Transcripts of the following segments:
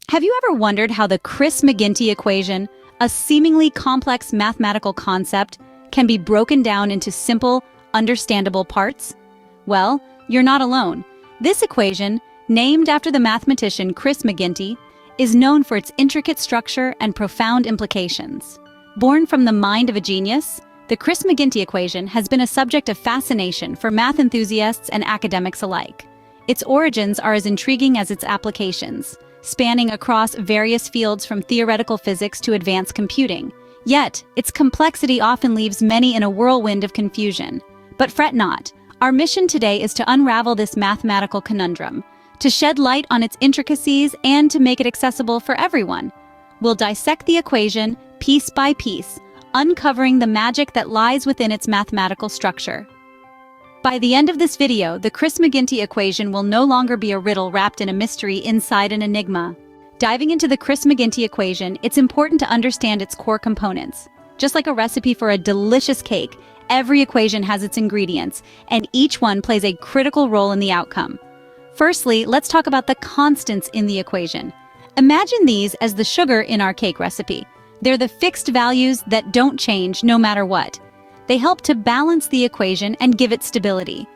Have you ever wondered how the Chris McGinty equation, a seemingly complex mathematical concept, can be broken down into simple, understandable parts? Well, you're not alone. This equation, named after the mathematician Chris McGinty, is known for its intricate structure and profound implications. Born from the mind of a genius, the Chris McGinty equation has been a subject of fascination for math enthusiasts and academics alike. Its origins are as intriguing as its applications, spanning across various fields from theoretical physics to advanced computing. Yet, its complexity often leaves many in a whirlwind of confusion. But fret not. Our mission today is to unravel this mathematical conundrum, to shed light on its intricacies and to make it accessible for everyone. We'll dissect the equation piece by piece, uncovering the magic that lies within its mathematical structure. By the end of this video, the Chris McGinty equation will no longer be a riddle wrapped in a mystery inside an enigma. Diving into the Chris McGinty equation, it's important to understand its core components. Just like a recipe for a delicious cake, every equation has its ingredients, and each one plays a critical role in the outcome. Firstly, let's talk about the constants in the equation. Imagine these as the sugar in our cake recipe. They're the fixed values that don't change no matter what. They help to balance the equation and give it stability.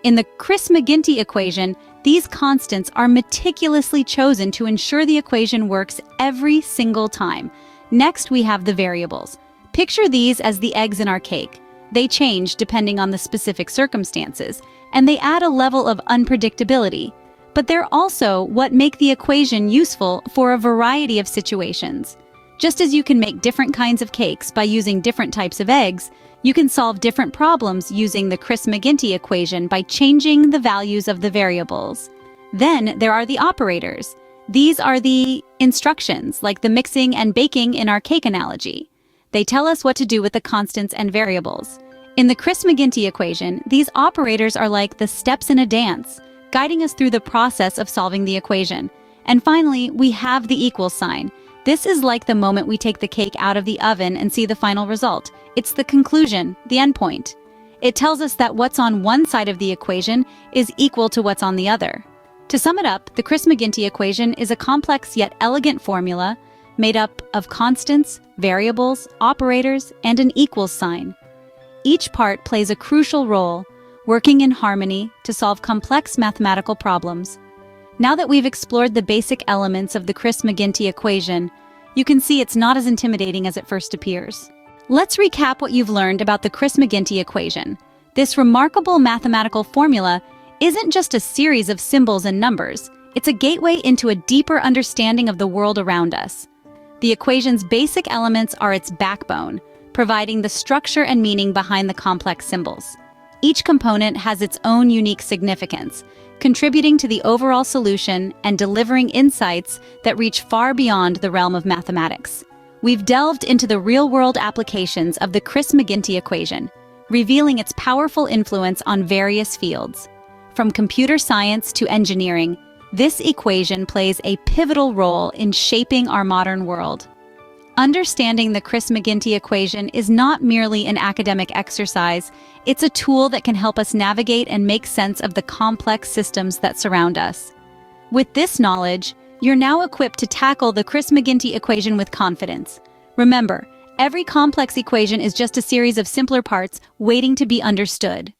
In the Chris McGinty equation, these constants are meticulously chosen to ensure the equation works every single time. Next, we have the variables. Picture these as the eggs in our cake. They change depending on the specific circumstances, and they add a level of unpredictability. But they're also what make the equation useful for a variety of situations. Just as you can make different kinds of cakes by using different types of eggs, you can solve different problems using the Chris McGinty equation by changing the values of the variables. Then there are the operators. These are the instructions, like the mixing and baking in our cake analogy. They tell us what to do with the constants and variables. In the Chris McGinty equation, these operators are like the steps in a dance, guiding us through the process of solving the equation. And finally, we have the equal sign. This is like the moment we take the cake out of the oven and see the final result. It's the conclusion, the endpoint. It tells us that what's on one side of the equation is equal to what's on the other. To sum it up, the Chris McGinty equation is a complex yet elegant formula made up of constants, variables, operators, and an equals sign. Each part plays a crucial role, working in harmony to solve complex mathematical problems. Now that we've explored the basic elements of the Chris McGinty equation, you can see it's not as intimidating as it first appears. Let's recap what you've learned about the Chris McGinty equation. This remarkable mathematical formula isn't just a series of symbols and numbers, it's a gateway into a deeper understanding of the world around us. The equation's basic elements are its backbone, providing the structure and meaning behind the complex symbols. Each component has its own unique significance, contributing to the overall solution and delivering insights that reach far beyond the realm of mathematics. We've delved into the real-world applications of the Chris McGinty equation, revealing its powerful influence on various fields. From computer science to engineering, this equation plays a pivotal role in shaping our modern world. Understanding the Chris McGinty equation is not merely an academic exercise, it's a tool that can help us navigate and make sense of the complex systems that surround us. With this knowledge, you're now equipped to tackle the Chris McGinty equation with confidence. Remember, every complex equation is just a series of simpler parts waiting to be understood.